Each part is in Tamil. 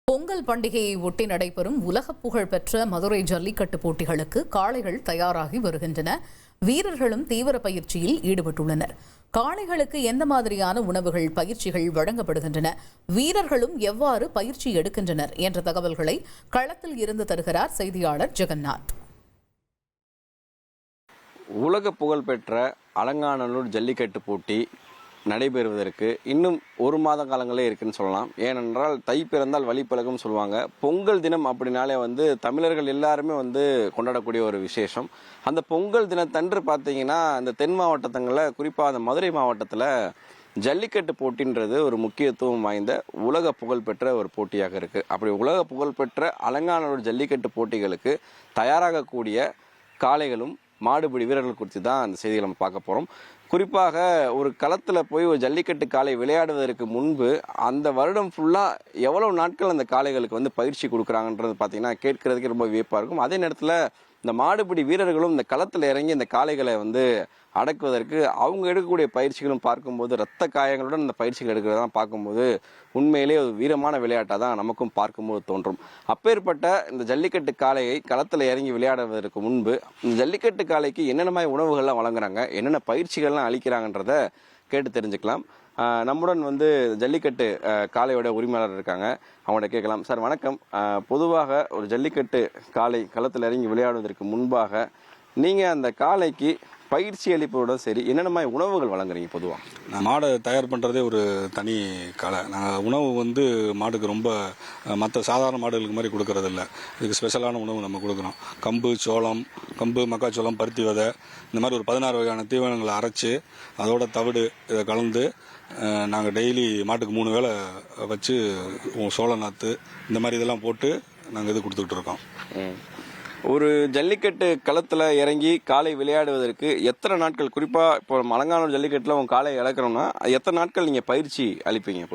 பொங்கல் பண்டிகையை ஒட்டி நடைபெறும் உலக புகழ் பெற்ற மதுரை ஜல்லிக்கட்டு போட்டிகளுக்கு காளைகள் தயாராகி வருகின்றன. வீரர்களும் தீவிர பயிற்சியில் ஈடுபட்டுள்ளனர். காளைகளுக்கு எந்த மாதிரியான உணவுகள், பயிற்சிகள் வழங்கப்படுகின்றன, வீரர்களும் எவ்வாறு பயிற்சி எடுக்கின்றனர் என்ற தகவல்களை களத்தில் இருந்து தருகிறார் செய்தியாளர் ஜெகநாத். உலக புகழ்பெற்ற அலங்காநல்லூர் ஜல்லிக்கட்டு போட்டி நடைபெறுவதற்கு இன்னும் ஒரு மாத காலங்களே இருக்குன்னு சொல்லலாம். ஏனென்றால் தை பிறந்தால் வழி பிறகும் சொல்லுவாங்க. பொங்கல் தினம் அப்படின்னாலே தமிழர்கள் எல்லாருமே கொண்டாடக்கூடிய ஒரு விசேஷம். அந்த பொங்கல் தினத்தன்று பார்த்தீங்கன்னா இந்த தென் மாவட்டங்களில், குறிப்பாக அந்த மதுரை மாவட்டத்தில் ஜல்லிக்கட்டு போட்டின்றது ஒரு முக்கியத்துவம் வாய்ந்த உலக புகழ்பெற்ற ஒரு போட்டியாக இருக்குது. அப்படி உலக புகழ்பெற்ற அலங்காநல்லூர் ஜல்லிக்கட்டு போட்டிகளுக்கு தயாராகக்கூடிய காளைகளும் மாடுபிடி வீரர்கள் குறித்து தான் அந்த செய்திகளை நம்ம பார்க்க போகிறோம். குறிப்பாக ஒரு களத்தில் போய் ஒரு ஜல்லிக்கட்டு காளை விளையாடுவதற்கு முன்பு அந்த வருடம் ஃபுல்லாக எவ்வளவு நாட்கள் அந்த காளைகளுக்கு பயிற்சி கொடுக்குறாங்கன்றது பார்த்தீங்கன்னா கேட்கறதுக்கு ரொம்ப வியப்பாக இருக்கும். அதே நேரத்தில் இந்த மாடுபிடி வீரர்களும் இந்த களத்தில் இறங்கி இந்த காளைகளை அடக்குவதற்கு அவங்க எடுக்கக்கூடிய பயிற்சிகளும் பார்க்கும்போது, இரத்த காயங்களுடன் இந்த பயிற்சிகள் எடுக்கிறதெல்லாம் பார்க்கும்போது உண்மையிலேயே ஒரு வீரமான விளையாட்டாக தான் நமக்கும் பார்க்கும்போது தோன்றும். அப்பேற்பட்ட இந்த ஜல்லிக்கட்டு காளையை களத்தில் இறங்கி விளையாடுவதற்கு முன்பு இந்த ஜல்லிக்கட்டு காளைக்கு என்னென்ன மாதிரி உணவுகள்லாம் வழங்குறாங்க, என்னென்ன பயிற்சிகள்லாம் அளிக்கிறாங்கன்றத கேட்டு தெரிஞ்சுக்கலாம். நம்முடன் ஜல்லிக்கட்டு காளையோட உரிமையாளர் இருக்காங்க, அவங்கள்ட்ட கேட்கலாம். சார் வணக்கம். பொதுவாக ஒரு ஜல்லிக்கட்டு காளை களத்தில் இறங்கி விளையாடுவதற்கு முன்பாக நீங்கள் அந்த காளைக்கு பயிற்சி அளிப்பதோட சரி என்னென்ன மாதிரி உணவுகள் வழங்குறீங்க? பொதுவாக நான் மாடை தயார் பண்ணுறதே ஒரு தனி கலை. நாங்கள் உணவு மாடுக்கு ரொம்ப மற்ற சாதாரண மாடுகளுக்கு மாதிரி கொடுக்கறதில்ல. இதுக்கு ஸ்பெஷலான உணவு நம்ம கொடுக்குறோம். கம்பு, சோளம், மக்காச்சோளம், பருத்தி விதை, இந்த மாதிரி ஒரு 16 வகையான தீவனங்களை அரைச்சி அதோட தவிடு இதை கலந்து நாங்கள் டெய்லி மாட்டுக்கு 3 வேளை வச்சு சோள நாற்று இந்த மாதிரி இதெல்லாம் போட்டு நாங்கள் இது கொடுத்துக்கிட்டு இருக்கோம். ஒரு ஜல்லிக்கட்டு களத்தில் இறங்கி காளை விளையாடுவதற்கு எத்தனை நாட்கள், குறிப்பாக இப்போ அலங்காநல்லூர் ஜல்லிக்கட்டில் உங்கள் காளை இழக்கிறோம்னா எத்தனை நாட்கள் நீங்கள் பயிற்சி அளிப்பீங்க?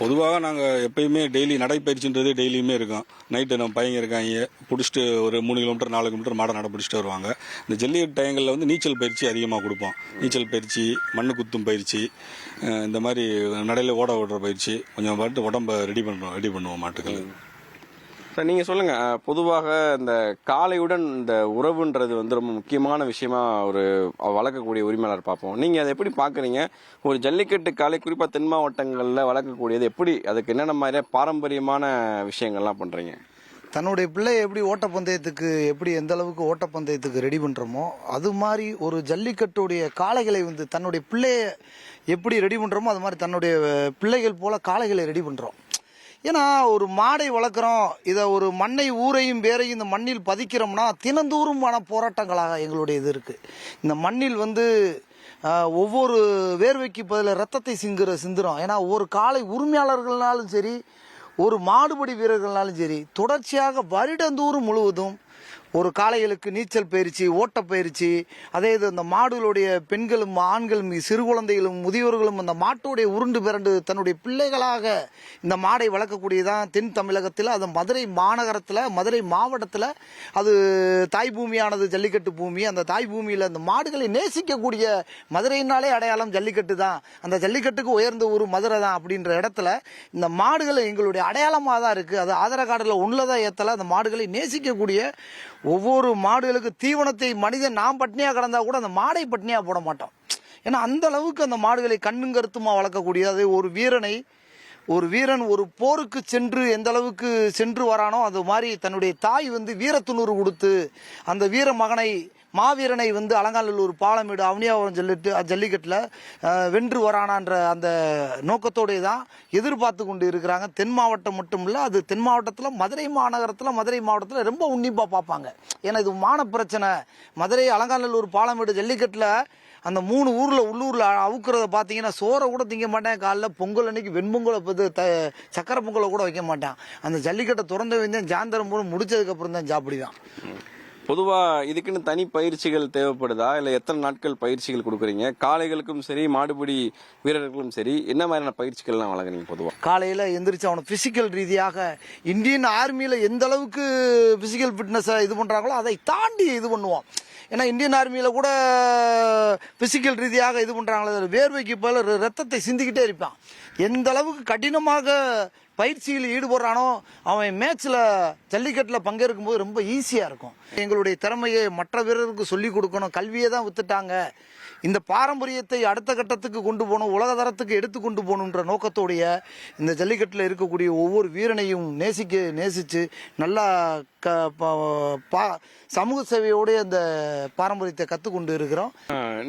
பொதுவாக நாங்கள் எப்பயுமே டெய்லி நடைப்பயிற்சின்றது டெய்லியுமே இருக்கும். நைட்டு நம்ம பையங்க இருக்காங்க, பிடிச்சிட்டு ஒரு 3 கிலோமீட்டர் 4 கிலோமீட்டர் மாடை நட பிடிச்சிட்டு வருவாங்க. இந்த ஜல்லிக்கட்டு டயங்களில் நீச்சல் பயிற்சி அதிகமாக கொடுப்போம். நீச்சல் பயிற்சி, மண்ணு குத்தும் பயிற்சி, இந்த மாதிரி நடையில் ஓட விடுற பயிற்சி, கொஞ்சம் பாட்டு உடம்பை ரெடி பண்ணுவோம் மாட்டுக்கள். சார் நீங்கள் சொல்லுங்கள், பொதுவாக இந்த காளையுடன் இந்த உறவுன்றது ரொம்ப முக்கியமான விஷயமா ஒரு வளர்க்கக்கூடிய உரிமையாளர் பார்ப்போம். நீங்கள் அதை எப்படி பார்க்குறீங்க? ஒரு ஜல்லிக்கட்டு காளை குறிப்பாக தென் மாவட்டங்களில் வளர்க்கக்கூடியது எப்படி, அதுக்கு என்னென்ன மாதிரியான பாரம்பரியமான விஷயங்கள்லாம் பண்ணுறீங்க? தன்னுடைய பிள்ளையை எப்படி ஓட்டப்பந்தயத்துக்கு எந்த அளவுக்கு ஓட்டப்பந்தயத்துக்கு ரெடி பண்ணுறோமோ அது மாதிரி ஒரு ஜல்லிக்கட்டுடைய காளைகளை தன்னுடைய பிள்ளையை எப்படி ரெடி பண்ணுறோமோ அது மாதிரி தன்னுடைய பிள்ளைகள் போல காளைகளை ரெடி பண்ணுறோம். ஏன்னா ஒரு மாடை வளர்க்குறோம், இதை ஒரு மண்ணை ஊரையும் வேறையும் இந்த மண்ணில் பதிக்கிறோம்னா தினந்தோறுமான போராட்டங்களாக எங்களுடைய இது இருக்குது. இந்த மண்ணில் ஒவ்வொரு வேர்வைக்கு பதில் ரத்தத்தை சிந்துறோம். ஏன்னா ஒரு காளை உரிமையாளர்கள்னாலும் சரி, ஒரு மாடுபடி வீரர்கள்னாலும் சரி, தொடர்ச்சியாக வருடந்தோறும் முழுவதும் ஒரு காளைகளுக்கு நீச்சல் பயிற்சி, ஓட்டப்பயிற்சி, அதே இது இந்த மாடுகளுடைய பெண்களும் ஆண்களும் சிறு குழந்தைகளும் முதியோர்களும் அந்த மாட்டோடைய உருண்டு பிறண்டு தன்னுடைய பிள்ளைகளாக இந்த மாடை வளர்க்கக்கூடியதான் தென் தமிழகத்தில். அது மதுரை மாநகரத்தில், மதுரை மாவட்டத்தில் அது தாய் பூமியானது ஜல்லிக்கட்டு பூமி. அந்த தாய் பூமியில் அந்த மாடுகளை நேசிக்கக்கூடிய, மதுரையினாலே அடையாளம் ஜல்லிக்கட்டு தான், அந்த ஜல்லிக்கட்டுக்கு உயர்ந்த ஊர் மதுரை தான் அப்படின்ற இடத்துல இந்த மாடுகளை எங்களுடைய அடையாளமாக தான் இருக்குது. அது ஆதார் கார்டில் உள்ளதான் ஏற்றலை. அந்த மாடுகளை நேசிக்கக்கூடிய ஒவ்வொரு மாடுகளுக்கு தீவனத்தை மனிதன் நாம் பட்னியாக கிடந்தா கூட அந்த மாடை பட்னியாக போட மாட்டோம். ஏன்னா அந்த அளவுக்கு அந்த மாடுகளை கண்ணும் கருத்துமா வளர்க்கக்கூடிய, அது ஒரு வீரன் ஒரு போருக்கு சென்று எந்த அளவுக்கு சென்று வரானோ அது மாதிரி தன்னுடைய தாய் வீரத்துணூறு கொடுத்து அந்த வீர மகனை, மாவீரனை அலங்காநல்லூர் பாலமேடு அவனியாபுரம் ஜல்லிக்கட்டில் வென்று வரானான்ற அந்த நோக்கத்தோடைய தான் எதிர்பார்த்து கொண்டு இருக்கிறாங்க. தென் மாவட்டம் மட்டும் இல்லை, அது தென் மாவட்டத்தில் மதுரை மாவட்டத்தில் ரொம்ப உன்னிப்பாக பார்ப்பாங்க. ஏன்னா இது மான பிரச்சனை. மதுரை அலங்காநல்லூர் பாலமேடு ஜல்லிக்கட்டில் அந்த 3 உள்ளூரில் அவுக்கிறத பார்த்தீங்கன்னா சோறை கூட திங்க மாட்டேன். காலைல பொங்கல் அன்னைக்கு வெண்பொங்கலை சக்கரை பொங்கலை கூட வைக்க மாட்டான். அந்த ஜல்லிக்கட்டை திறந்து வைந்தேன் சாயந்தரம் போல முடிச்சதுக்கப்புறம் தான் சாப்பிடுவான். பொதுவாக இதுக்குன்னு தனி பயிற்சிகள் தேவைப்படுதா, இல்லை எத்தனை நாட்கள் பயிற்சிகள் கொடுக்குறீங்க? காளைகளுக்கும் சரி, மாடுபிடி வீரர்களுக்கும் சரி, என்ன மாதிரியான பயிற்சிகள்லாம் வழங்குறீங்க? பொதுவாக காலையில் எந்திரிச்சு அவனை பிசிக்கல் ரீதியாக இந்தியன் ஆர்மியில் எந்த அளவுக்கு பிசிக்கல் ஃபிட்னஸை இது பண்ணுறாங்களோ அதை தாண்டி இது பண்ணுவோம். ஏன்னா இந்தியன் ஆர்மியில் கூட பிசிக்கல் ரீதியாக இது பண்ணுறாங்களே, வேர்வைக்கு போல ரத்தத்தை சிந்திக்கிட்டே இருப்பான். எந்த அளவுக்கு கடினமாக பயிற்சியில் ஈடுபடுறானோ அவன் மேட்ச்சில் ஜல்லிக்கட்டில் பங்கேற்கும் போது ரொம்ப ஈஸியாக இருக்கும். எங்களுடைய திறமையை மற்ற வீரருக்கு சொல்லிக் கொடுக்கணும், கல்வியை தான் வித்துட்டாங்க, இந்த பாரம்பரியத்தை அடுத்த கட்டத்துக்கு கொண்டு போகணும், உலக தரத்துக்கு எடுத்து கொண்டு போகணுன்ற நோக்கத்தோடைய இந்த ஜல்லிக்கட்டில் இருக்கக்கூடிய ஒவ்வொரு வீரனையும் நேசித்து நல்லா சமூக சேவையோடைய அந்த பாரம்பரியத்தை கற்றுக்கொண்டு இருக்கிறோம்.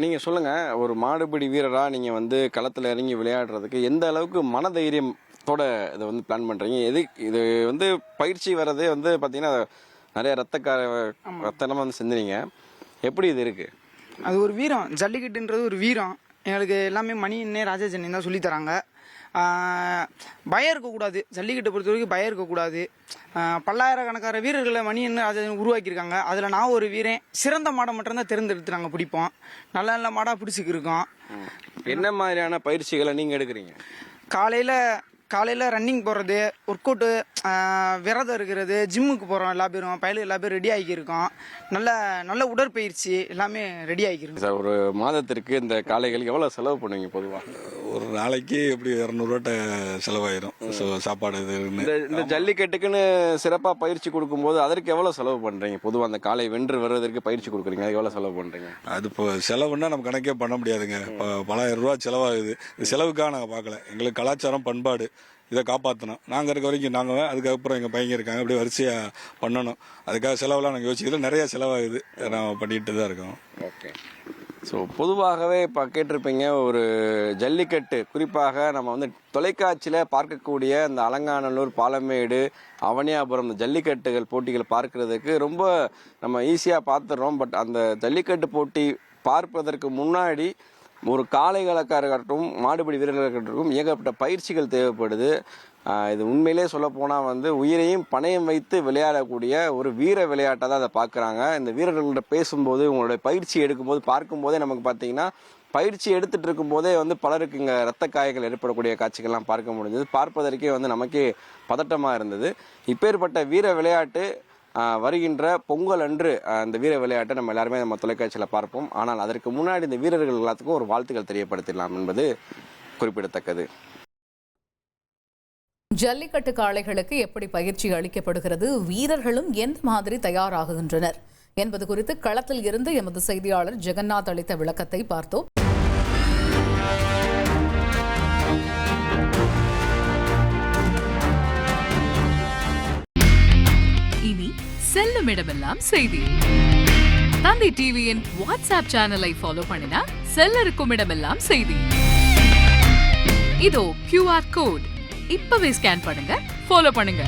நீங்கள் சொல்லுங்கள், ஒரு மாடுபிடி வீரராக நீங்கள் வந்து களத்தில் இறங்கி விளையாடுறதுக்கு எந்த அளவுக்கு மனதைரியத்தோட இதை வந்து பிளான் பண்ணுறீங்க? இது வந்து பயிற்சி வர்றதே வந்து பார்த்தீங்கன்னா நிறைய ரத்தனமாக வந்து செஞ்சுறீங்க. எப்படி இது இருக்குது? அது ஒரு வீரம், ஜல்லிக்கட்டுன்றது ஒரு வீரம். எங்களுக்கு எல்லாமே மணி இன்னே ராஜாஜன் தான் சொல்லித்தராங்க. பயம் இருக்கக்கூடாது, ஜல்லிக்கட்டை பொறுத்த வரைக்கும் பயம் இருக்கக்கூடாது. பல்லாயிரக்கணக்கான வீரர்களை மணி என்ன ராஜாஜன் உருவாக்கியிருக்காங்க. அதில் நான் ஒரு வீரன். சிறந்த மாடை மட்டும்தான் தேர்ந்தெடுத்து நாங்கள் பிடிப்போம். நல்ல நல்ல மாடாக பிடிச்சிக்கிருக்கோம். என்ன மாதிரியான பயிற்சிகளை நீங்கள் எடுக்கிறீங்க? காலையில் ரன்னிங் போகிறது, ஒர்க் அவுட்டு, விரதம் இருக்கிறது, ஜிம்முக்கு போகிறோம். எல்லா பேரும் ரெடி ஆகியிருக்கோம். நல்ல உடற்பயிற்சி எல்லாமே ரெடி ஆகிக்கிறோம் சார். ஒரு மாதத்திற்கு இந்த காளைகளுக்கு எவ்வளோ செலவு பண்ணுவீங்க பொதுவாக? ஒரு நாளைக்கு எப்படி 200 செலவாயிரும். ஸோ சாப்பாடு இந்த ஜல்லிக்கட்டுக்குன்னு சிறப்பாக பயிற்சி கொடுக்கும்போது அதற்கு எவ்வளோ செலவு பண்ணுறீங்க? பொதுவாக அந்த காளை வென்று வருவதற்கு பயிற்சி கொடுக்குறீங்க, அதுக்கு எவ்வளோ செலவு பண்ணுறீங்க? அது இப்போ செலவுன்னா நம்ம கணக்கே பண்ண முடியாதுங்க. பலாயிரம் ரூபா செலவாகுது. இது செலவுக்காக நாங்கள் பார்க்கல. எங்களுக்கு கலாச்சாரம் பண்பாடு இதை காப்பாற்றணும். நாங்கள் இருக்க வரைக்கும் நாங்கள், அதுக்கப்புறம் எங்கள் பையங்க இருக்காங்க, அப்படியே வரிசையாக பண்ணணும். அதுக்காக செலவெல்லாம் நாங்கள் யோசிக்கல. நிறைய செலவாகுது, நான் பண்ணிட்டு தான் இருக்கோம். ஓகே. ஸோ பொதுவாகவே இப்போ கேட்டிருப்பீங்க, ஒரு ஜல்லிக்கட்டு குறிப்பாக நம்ம வந்து தொலைக்காட்சியில் பார்க்கக்கூடிய இந்த அலங்காநல்லூர், பாலமேடு, அவனியாபுரம் இந்த ஜல்லிக்கட்டுகள் போட்டிகள் பார்க்கறதுக்கு ரொம்ப நம்ம ஈஸியாக பார்த்துடுறோம். பட் அந்த ஜல்லிக்கட்டு போட்டி பார்ப்பதற்கு முன்னாடி ஒரு காளைகளுக்காகட்டும் மாடுபிடி வீரர்களுக்கும் ஏகப்பட்ட பயிற்சிகள் தேவைப்படுது. இது உண்மையிலே சொல்லப்போனால் வந்து உயிரையும் பணயம் வைத்து விளையாடக்கூடிய ஒரு வீர விளையாட்டாக தான் அதை பார்க்குறாங்க. இந்த வீரர்கள்ட்ட பேசும்போது, உங்களுடைய பயிற்சி எடுக்கும்போது பார்க்கும்போதே நமக்கு பார்த்தீங்கன்னா பயிற்சி எடுத்துகிட்டு இருக்கும்போதே வந்து பலருக்கு இங்கே ரத்த காயங்கள் ஏற்படக்கூடிய காட்சிகள்லாம் பார்க்க முடிஞ்சது. பார்ப்பதற்கே வந்து நமக்கே பதட்டமாக இருந்தது. இப்பேற்பட்ட வீர விளையாட்டு வருகின்ற பொங்கல் அன்று இந்த வீர விளையாட்டை நம்ம எல்லாருமே நம்ம தொலைக்காட்சியில் பார்ப்போம். ஆனால் அதற்கு முன்னாடி இந்த வீரர்கள் எல்லாத்துக்கும் ஒரு வாழ்த்துக்கள் தெரியப்படுத்திடலாம் என்பது குறிப்பிடத்தக்கது. ஜல்லிக்கட்டு காளைகளுக்கு எப்படி பயிற்சி அளிக்கப்படுகிறது, வீரர்களும் எந்த மாதிரி தயாராகுகின்றனர் என்பது குறித்து களத்தில் இருந்து எமது செய்தியாளர் ஜெகநாத் அளித்த விளக்கத்தை பார்த்தோம். இனி செல்லும் இடமெல்லாம் செய்தி. தந்தி டிவியின் வாட்ஸ்அப் சேனலை ஃபாலோ பண்ணினா செல்ல இருக்கும் இடமெல்லாம் செய்தி. இதோ QR கோட், இப்பவே ஸ்கேன் பண்ணுங்க, ஃபாலோ பண்ணுங்க.